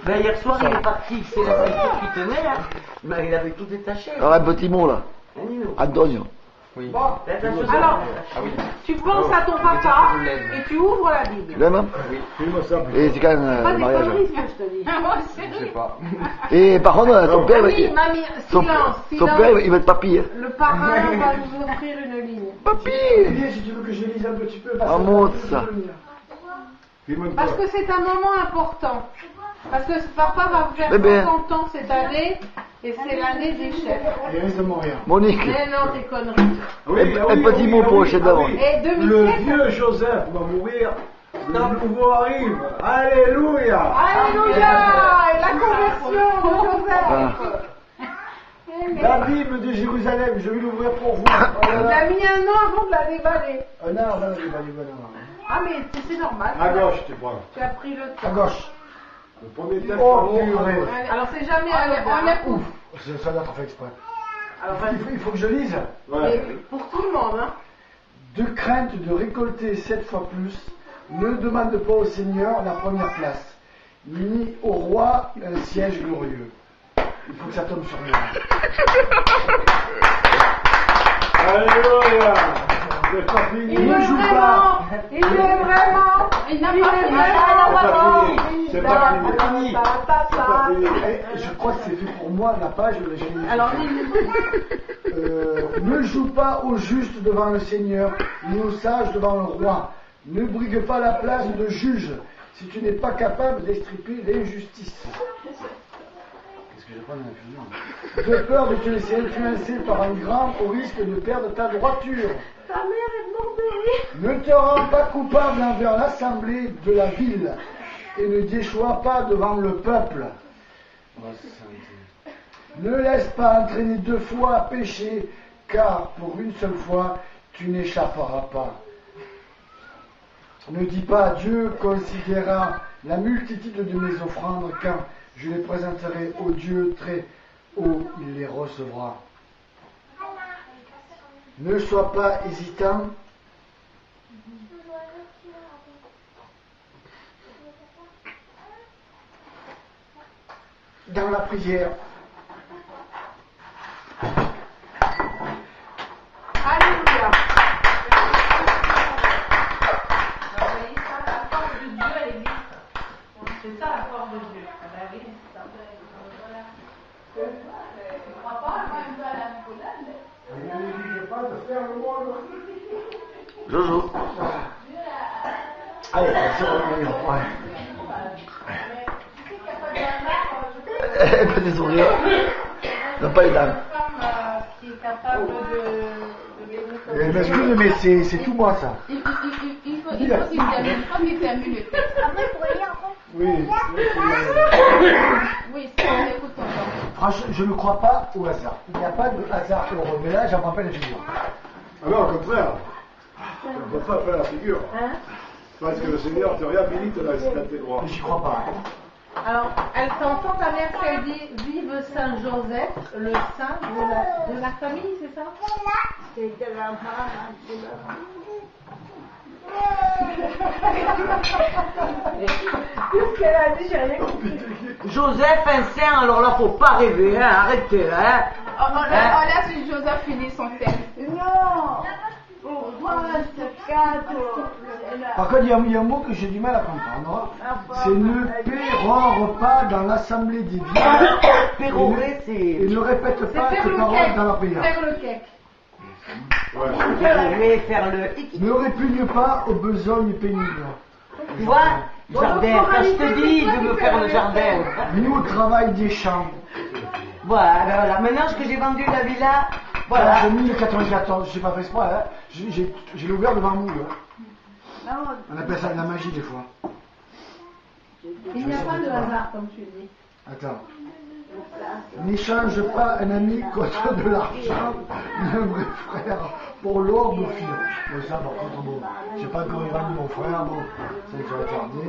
Ben, hier soir, il est parti, c'est la ceinture qui tenait, hein. Ben, il avait tout détaché. Alors, un petit mot là. Antonio. Oui. Bon, Alors, tu penses à ton papa et tu ouvres la Bible. Tu l'aimes hein? Et c'est quand même Pas le des mariage. conneries, ce que je te dis. Je sais pas. Et par contre, ton père, Mamie, mamie, son silence. père, il va être papy. Hein. Le parrain va nous offrir une ligne. Papy! Olivier, si tu veux que je lise un petit peu, Ah, monte ça. Parce que c'est un moment important. Parce que papa va faire Bébé. 50 ans cette année et c'est l'année des chefs. Il risque de mourir. Monique. Mais non, tes conneries. Un petit mot pour le chef d'avant. Et Le 2007. vieux Joseph va mourir. Le pouvoir arrive. Alléluia. Alléluia! Et la conversion de Joseph. La Bible de Jérusalem, je vais l'ouvrir pour vous. Il a mis un an avant de la déballer. Un an avant de déballer, Ah, mais c'est normal. à gauche, tu prends. Tu as pris le À temps. gauche. Le premier texte. Oh, purée. alors c'est jamais à la Ouf. Ça doit être fait exprès. Alors, Il faut que je lise. mais pour tout le monde, hein. De crainte de récolter 7 fois plus, ne demande pas au Seigneur la première place, ni au roi un siège glorieux. Il faut que ça tombe sur moi. Alléluia. Il veut vraiment. Il veut vraiment. Il n'a pas fini. C'est pas fini. Je crois que c'est fait pour moi, la page. Alors, ne joue pas au juste devant le Seigneur, ni au sage devant le roi. Ne brigue pas la place de juge, si tu n'es pas capable d'extirper l'injustice. Qu'est-ce que je prends dans l'infusion? De peur de te laisser influencer par un grand au risque de perdre ta droiture. ta mère est demandée. Ne te rends pas coupable envers l'assemblée de la ville et ne déchois pas devant le peuple. Ne laisse pas entraîner 2 fois à pécher, car pour une seule fois, tu n'échapperas pas. Ne dis pas Dieu considérera la multitude de mes offrandes quand je les présenterai au Dieu très haut, il les recevra. Ne sois pas hésitant. Dans la prière. Alléluia. C'est ça la force de Dieu. Ah ben oui, c'est ça. Voilà. Tu ne crois pas même à la Jojo. Allez, c'est bon, ouais. Petit sourire. Non, pas les dames. Qui est capable de M'excuse, mais c'est tout moi ça. Il faut qu'il termine, comme il termine le texte. Oui. Oui, c'est on écoute ton temps. Franchement, je ne crois pas au hasard. Il n'y a pas de hasard heureux. Mais là, j'en prends pas la figure. Ah non, au contraire. On ne peut pas faire la figure. Hein? Parce que le Seigneur te réhabilite là, si t'as tes droits. Mais j'y crois pas. Alors, elle t'entend ta mère qu'elle dit vive Saint Joseph, le saint de la famille, c'est ça? C'est de la maman, de la Qu'est-ce qu'elle a dit? J'ai rien compris. Joseph, un saint, alors là, faut pas rêver, hein, arrêtez, hein. On laisse Joseph finir son texte. Non! Pourquoi ce cadeau? Par contre, il y a un mot que j'ai du mal à comprendre. C'est ne pérore pas dans l'assemblée des biens. Pérorer, Et c'est ne répète C'est pas faire tes le paroles cake. dans la prière. Faire le cake. pérorer, faire le... Ne répugne pas aux besognes pénibles. Tu vois, jardin, quand je te dis de me faire le jardin. Ni au travail des champs. Voilà, ben voilà, maintenant que j'ai vendu la villa, Voilà, voilà. j'ai mis le 94, j'ai pas fait exprès, hein. J'ai l'ouvert devant vous. Hein. On appelle ça de la magie des fois. Il n'y a pas de hasard, comme tu dis. Attends. N'échange pas un ami contre de l'argent, ni un vrai frère pour l'or de fil. Bon, ça, par contre, bon, j'ai pas encore évanoui mon frère, bon, ça je vais regarder.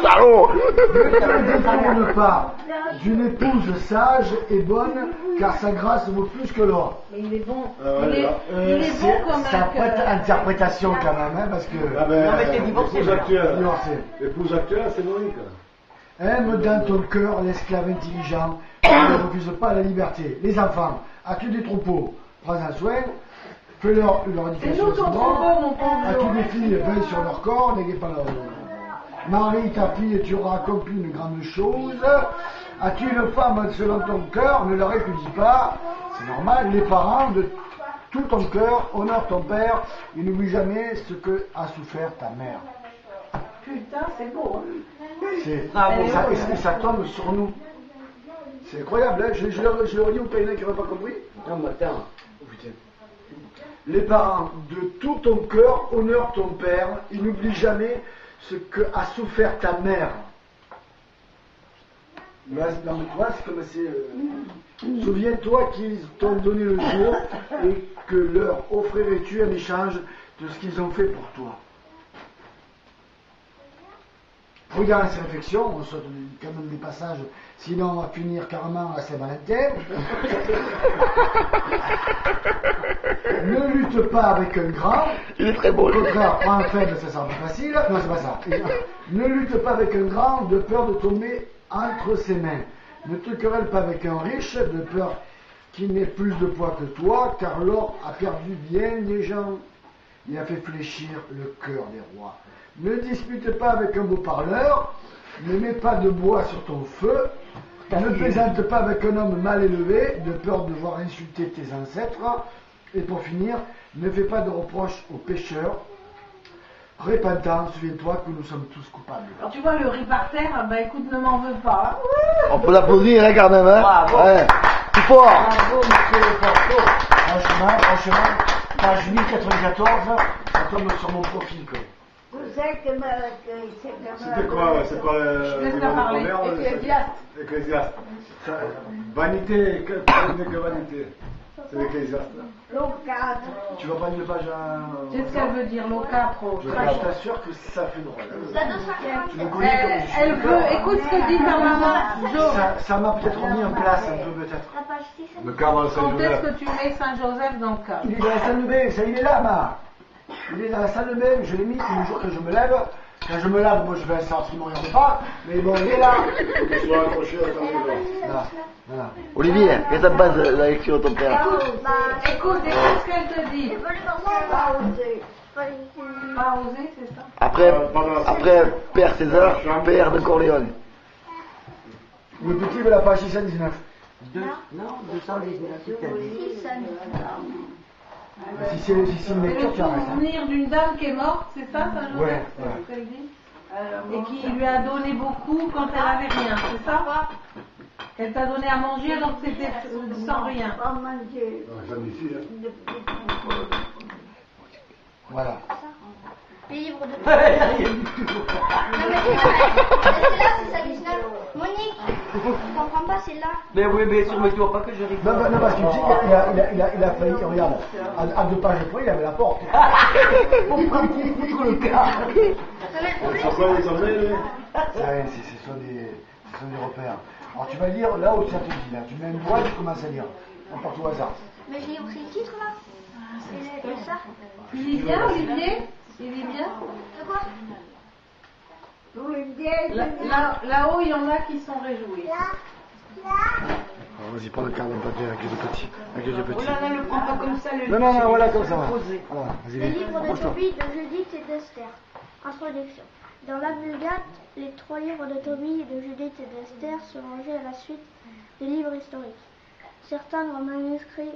Salaud. Ne te détourne pas d'une épouse sage et bonne, car sa grâce vaut plus que l'or. Mais il est bon. ouais, il est bon comme Ça un peut être cœur. interprétation quand même, hein, parce que Ah ben, Non, mais t'es divorcé, l'épouse voilà. actuelle. divorcé. L'épouse actuelle, c'est Monique. Aime dans ton cœur l'esclave intelligent, ne refuse pas la liberté. Les enfants, as-tu des troupeaux? Prends-en soin, fais-leur leur C'est éducation. nous ton troupeau, mon pauvre. As-tu des filles, veille sur leur corps, n'ayez pas leur Marie ta fille, tu auras accompli une grande chose. As-tu une femme selon ton cœur, ne la répudie pas. C'est normal, les parents de tout ton cœur, honore ton père, et n'oublie jamais ce que a souffert ta mère. Putain, c'est beau. Hein. C'est, Bravo. ça tombe sur nous. C'est incroyable, hein. Je leur dis au pays qui n'aurait pas compris. Non, mais attends. Oh, putain. Les parents, de tout ton cœur, honore ton père et n'oublie jamais ce que a souffert ta mère. Là, non, mais toi, c'est comme c'est. Souviens-toi qu'ils t'ont donné le jour et que leur offrirais-tu un échange de ce qu'ils ont fait pour toi. Regarde ces réflexions, on saute quand même des passages, sinon on va finir carrément à Saint-Valentin. Ne lutte pas avec un grand, Il est très beau. au lui. contraire, prends un faible, ça sera plus facile. Non, c'est pas ça. Ne lutte pas avec un grand, de peur de tomber entre ses mains. Ne te querelle pas avec un riche, de peur qu'il n'ait plus de poids que toi, car l'or a perdu bien des gens. Il a fait fléchir le cœur des rois. Ne dispute pas avec un beau parleur, ne mets pas de bois sur ton feu, ne plaisante pas avec un homme mal élevé, de peur de voir insulter tes ancêtres, et pour finir, ne fais pas de reproches aux pécheurs, repentant, souviens-toi que nous sommes tous coupables. Alors tu vois le riz par terre, bah écoute, ne m'en veux pas. On peut l'applaudir hein, quand même. Hein. Bravo. Ouais. Plus fort. Bravo, monsieur le Porto. Franchement, page 1094, ça tombe sur mon profil. Quoi. C'était quoi? Ouais, c'est pas Je laisse le la parler. Ecclésiaste. Ecclésiaste. Vanité, que vanité. C'est l'Ecclésiaste. Tu vas pas une page à... C'est ce qu'elle veut dire, l'ocapro. Je t'assure que ça fait drôle. Tu me connais comme je suis. Elle veut, écoute ce que dit ta maman, Jo. Ça m'a peut-être remis en place un peu, peut-être. Le cadre de Quand est-ce Saint-Joseph. que tu mets Saint-Joseph dans le cadre? Il est dans la salle de bain, ça il est là, ma. Il est dans la salle de bain, je l'ai mis tous les jours que je me lève. Quand je me lave, moi je fais un sort qui ne me regarde pas, mais bon, il est là. Faut qu'il soit accroché à Saint-Joseph. Voilà. Voilà. Olivier, qu'est-ce que ça passe de la lecture de ton père? Écoute ce qu'elle te dit. Pas oser, c'est ça? Après Père César, Père de Corléone. Le petit veut la page 619. Non, 219, c'est ta vie. Si c'est une C'est lecture, le tu arrêtes. hein. souvenir d'une dame qui est morte, c'est ça, Saint-Joseph? Ouais, C'est ouais. ce qu'elle dit? Et qui lui a donné beaucoup quand elle avait rien, c'est ça? Elle t'a donné à manger alors que c'était sans rien. J'en ai ici, hein. Voilà. Les livres de Rien du tout. Non, mais c'est là, c'est ça, 19. Monique, tu comprends pas, c'est là. Mais oui, mais souviens-toi pas que je rigole. Non, parce que tu sais, il a failli, regarde, à 2 pages près, il avait la porte. Pourquoi il foutre le cas? Sur quoi ils emmenaient, lui? Ce sont des repères. Alors tu vas lire là où ça te dit, là. Tu mets un doigt et tu commences à lire. N'importe au hasard. Mais j'ai aussi le titre là. C'est ça. Il est bien, Olivier? Il est bien? De quoi? Là-haut, il y en a qui sont réjouis. Vas-y, prends le carnet de papier avec les deux petits. Avec les deux petits. Oh là là, ne prends pas comme ça le Non, voilà, comme ça. Posé. Voilà, vas-y, Le livre de approche-toi. Tobie, de Judith et d'Esther. Introduction. Dans la Vulgate, les 3 livres de Tobie, de Judith et d'Esther se rangeaient à la suite des livres historiques. Certains manuscrits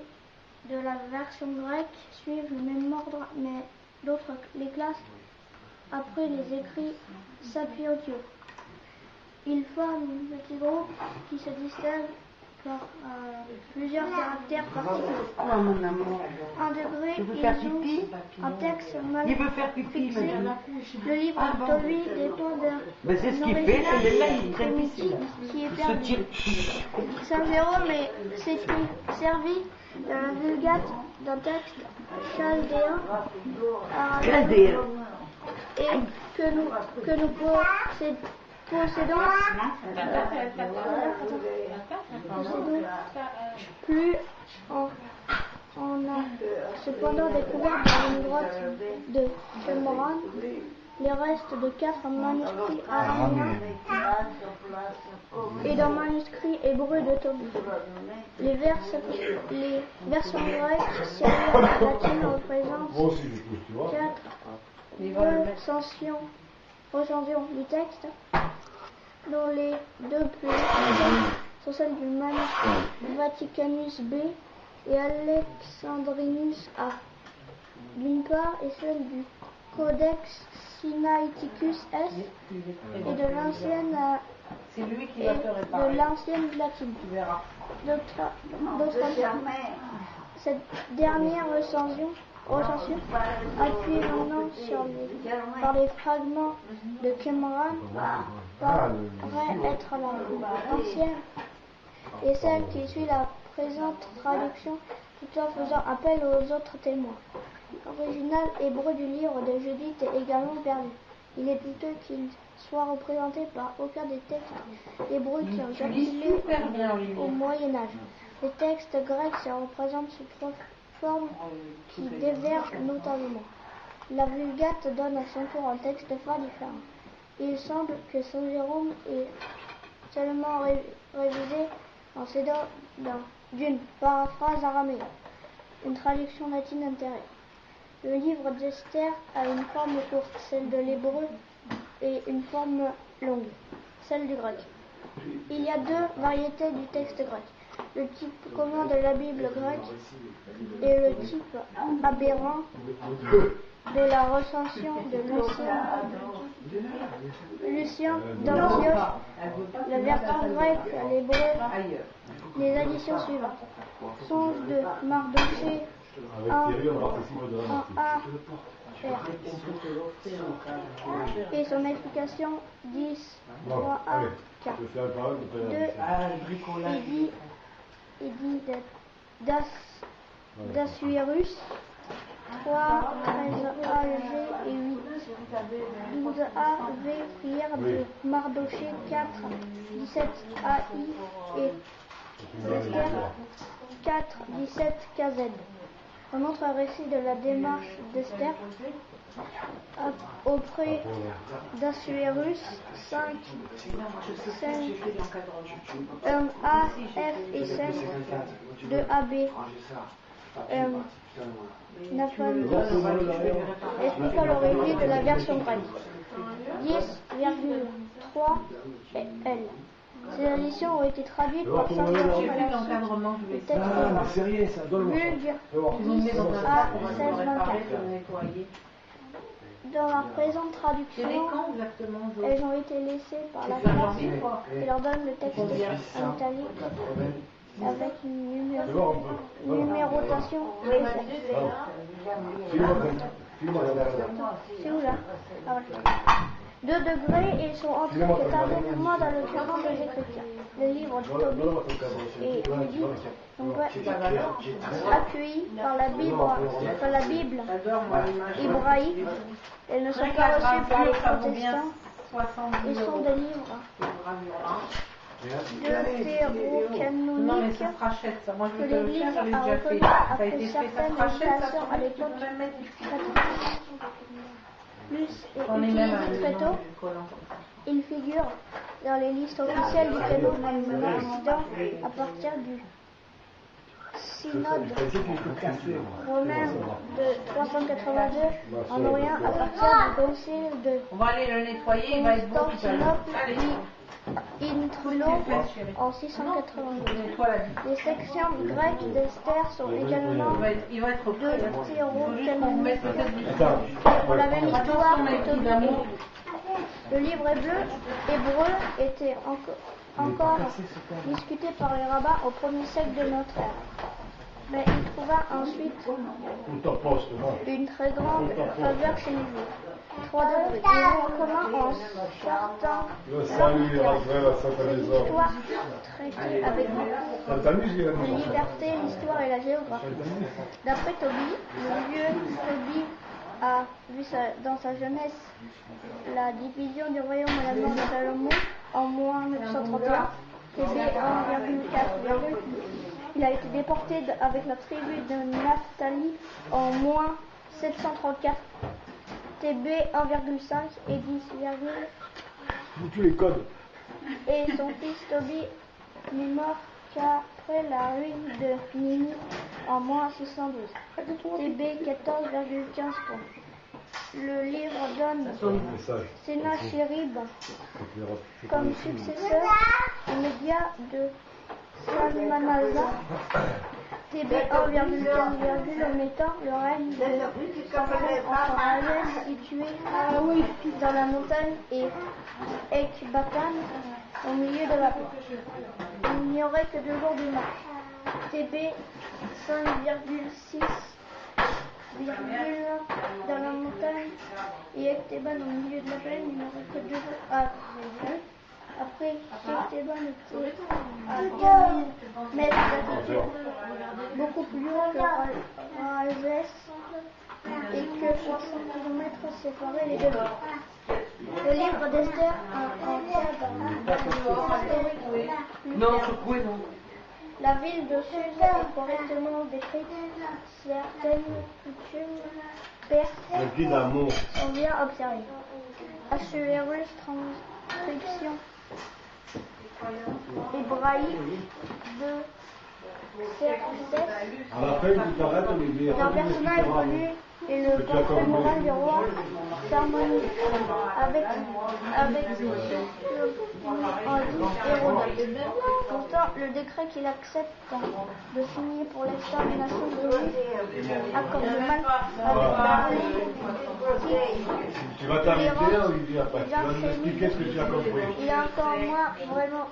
de la version grecque suivent le même ordre, mais d'autres les classent après les écrits sapientieux. Ils forment un petit groupe qui se distingue par plusieurs caractères particuliers. Oh mon amour. Un degré, Tu veux faire ils ont pipi? un texte mal Il veut faire pipi, fixé. madame. Le livre Ah, de bon. Tobie dépend d'un Mais c'est ce qu'il fait, celui-là, il traîne primitif ici. qui est Il se perdu. tire. Saint Jérôme s'est servi dans la Vulgate d'un texte chaldéen, arabe, Chaldéen. et que nous possédons plus on a cependant découvert dans une grotte de Qumran les restes de 4 manuscrits araméens et d'un manuscrit hébreu de Tobie. Les versions grecques, syriaques et latines représentent 4 recensions du texte, dont les 2 plus anciennes sont celles du manuscrit Vaticanus B et Alexandrinus A, d'une part, et celle du Codex Sinaiticus S et de l'ancienne latine. D'autre part, cette dernière recension appuyée maintenant par les fragments de Qumran paraît être la ancienne et celle qui suit la présente traduction tout en faisant appel aux autres témoins. L'original hébreu du livre de Judith est également perdu. Il est douteux qu'il soit représenté par aucun des textes hébreux qui ont circulé au Moyen-Âge. Les textes grecs se représentent sous 3 formes qui divergent notablement. La Vulgate donne à son tour un texte phare différent. Il semble que Saint Jérôme ait seulement révisé en s'aidant d'une paraphrase araméenne, une traduction latine intérieure. Le livre d'Esther a une forme courte, celle de l'hébreu, et une forme longue, celle du grec. Il y a 2 variétés du texte grec, le type commun de la Bible grecque et le type aberrant de la recension de Lucien d'Antioche. La version grecque à l'hébreu, les additions suivantes. Songe de Mardoché 1 A R et son explication 10 3 A K 2 Édit d'Assuérus 3 13 A G et 8 12 A V prière de Mardoché 4 17 A I et Esther 4 17 KZ. Un autre récit de la démarche d'Esther auprès d'Assuérus 5 1 A F et 5 de AB expliquant l'origine de la version grecque 10,3 L. Ces additions ont été traduites par Saint Jérôme à la suite du texte vulgue 10 à 16-24. Dans la présente traduction, elles ont été laissées par la classe qui leur donne le texte en italique avec une numérotation C'est où là? Ah, ouais. 2 degrés et ils sont entrés totalement dans le canon des Écritures. Le livre de Tobie et Judith sont accueillis par la Bible hébraïque. Elles ne sont pas reçues par les protestants. Ils sont des livres deutérocanoniques que l'Église a reconnus après certaines législations à l'époque plus et utilisé très tôt. Il figure dans les listes officielles du canon d'Occident à partir du synode romain de 382 en Orient à partir du concile de Constantinople puis Intrulo en 682. Les sections grecques d'Esther sont également deutérocanoniques pour la même histoire que Tobie. Le livre hébreu était encore discuté par les rabbins au 1er siècle de notre ère. Mais il trouva ensuite une très grande faveur chez les Juifs. 3 degrés. Ils ont en commun en certains l'histoire traitée avec la liberté, l'histoire et la géographie. D'après Tobie, le vieux Tobie a vu dans sa jeunesse la division du royaume à la mort de Salomon en moins 931, TB 1,4. Il a été déporté avec la tribu de Naphtali en moins 734, TB 1,5 et 10, Tous les codes. et son fils Tobi n'est mort qu'après la ruine de Nini en moins 612, TB 14,15 points. Le livre donne Sénachérib comme successeur immédiat de Salmanasar, TB 1,15, omettant le règne de Israël situé dans la montagne et Ekbatan au milieu de la plaine. Il n'y aurait que 2 jours de marche. TB 5,6 dans la montagne et Ekteban au milieu de la plaine. Il n'y aurait que 2 jours. Après qu'Ekteban était à 4000 mètres d'altitude, beaucoup plus haut que Ramsès, et que 60 km séparaient les deux villes. Le livre d'Esther en cadre historique. Non, secoué, non. La ville de Suse est correctement décrite. Certaines coutumes perses Le guide d'amour. sont bien observées. Assuérus, transcription hébraïque de Xerxès. À la fin, tu t'arrêtes, Olivier. Leur personnage connu est le portrait moral du roi Sarmanis avec Hérodote. Pourtant, le décret qu'il accepte de signer pour l'extermination de Juifs accorde mal avec la Tu vas t'arrêter, Olivier, après. Tu vas nous expliquer ce que tu as compris. il est encore moins vraiment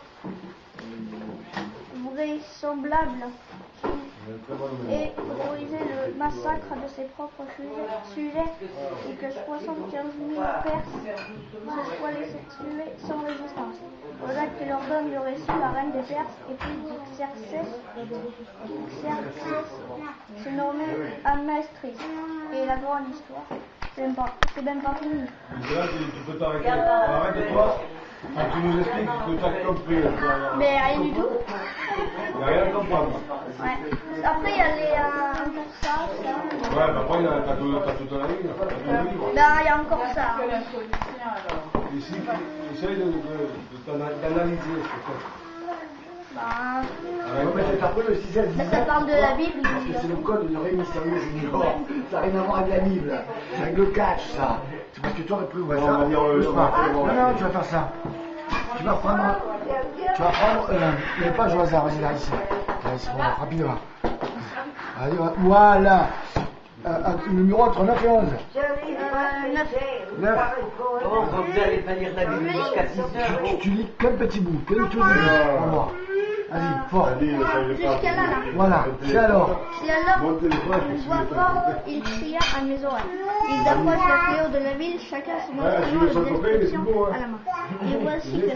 vraisemblable et autoriser le massacre de ses propres sujets et que 75 000 Perses se soient laissés tuer sans résistance. Voilà qu'il ordonne le récit la reine des Perses et puis Xerxès se nommé Amestris et la grande histoire. C'est même pas fini. Là, tu peux t'arrêter. Arrête-toi. Tu nous expliques ce que tu as compris. Mais rien du tout. Il n'y a rien à comprendre. Ouais. Après, il y a les ça. Ouais, mais après, t'as toute la ligne. T'as tout le livre. Ben, il y a encore ça. Ici, essaye d'analyser ce que Ben, Ouais, mais c'est après le 6 10 ça parle de la Bible. Parce que c'est le code de Rémi Mystérieux Junior. Ça n'a rien à voir avec la Bible. C'est avec le catch, ça. C'est parce que tu aurais pu ouvrir Non, ça. on va dire le- Bouge pas. Non, tu vas faire ça. Tu vas prendre les pages au hasard. Vas-y, là, ici. Là, ici, voilà, rapidement. Allez, voilà. Numéro entre 9 et 11. 9. Oh, quand vous n'allez pas lire la Bible jusqu'à 6 heures. Tu lis quel petit bout? Quel tout le On va voir. Vas-y, fort. Jusqu'à là, là. Voilà. C'est alors. Si alors, une voix forte, il cria à mes oreilles. Ils approchent le fléau de la ville, chacun son instrument de destruction à la main. Et voici que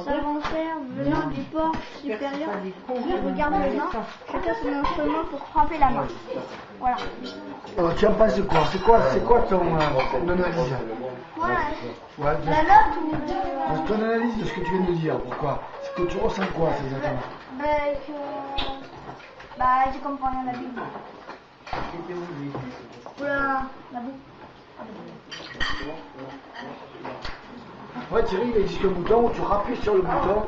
s'avancèrent venant du port supérieur. Je regarde le nord, chacun son instrument pour frapper la main. Voilà. Alors, tu en penses quoi? C'est quoi ton analyse? Voilà. Ouais, La note ou ton analyse de ce que tu viens de dire. Pourquoi? C'est que tu ressens quoi, c'est exactement? Je comprends rien à la Bible. Oula, la boue. Ouais, Thierry, il existe un bouton où tu rappuies sur le bouton,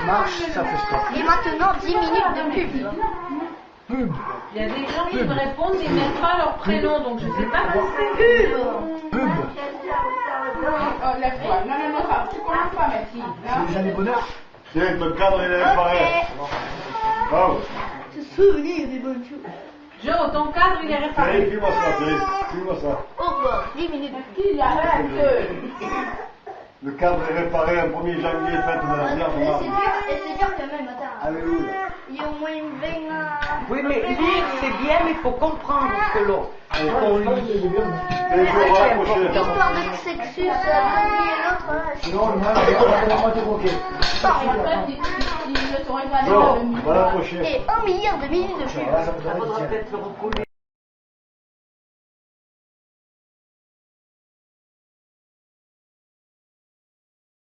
marche, ça fait stop. Et maintenant, 10 minutes de pub. Pub. Il y a des gens qui me répondent, ils mettent pas leur prénom, donc je sais pas si c'est Pub. Oh, lève-toi. Non, ça, tu commences pas, ma fille. C'est les années bonheur. Tiens, ton cadre, il est réparé. Bravo. Se souvenir des bonnes choses. Joe, ton cadre, il est réparé. Thierry, fais-moi ça, Thierry. Fais-moi ça. Au revoir, 10 minutes. Il y a rien de... Le cadre est réparé, un 1er janvier, fête de la Vierge Et Marie. c'est dur quand même, attends. Alléluia. Il y a au moins 20... Oui, mais lire, c'est bien, mais il faut comprendre ce que l'on. Et je vais rapprocher. L'histoire de Sexus, l'un et l'autre, là, Non, le mal, on va te moquer. En fait, il ne seront évalués Bon, par le ministre. à la prochaine. Et 1 milliard de minutes de Alors film. là, ça me Ça donne faudra tiens. peut-être le recoller.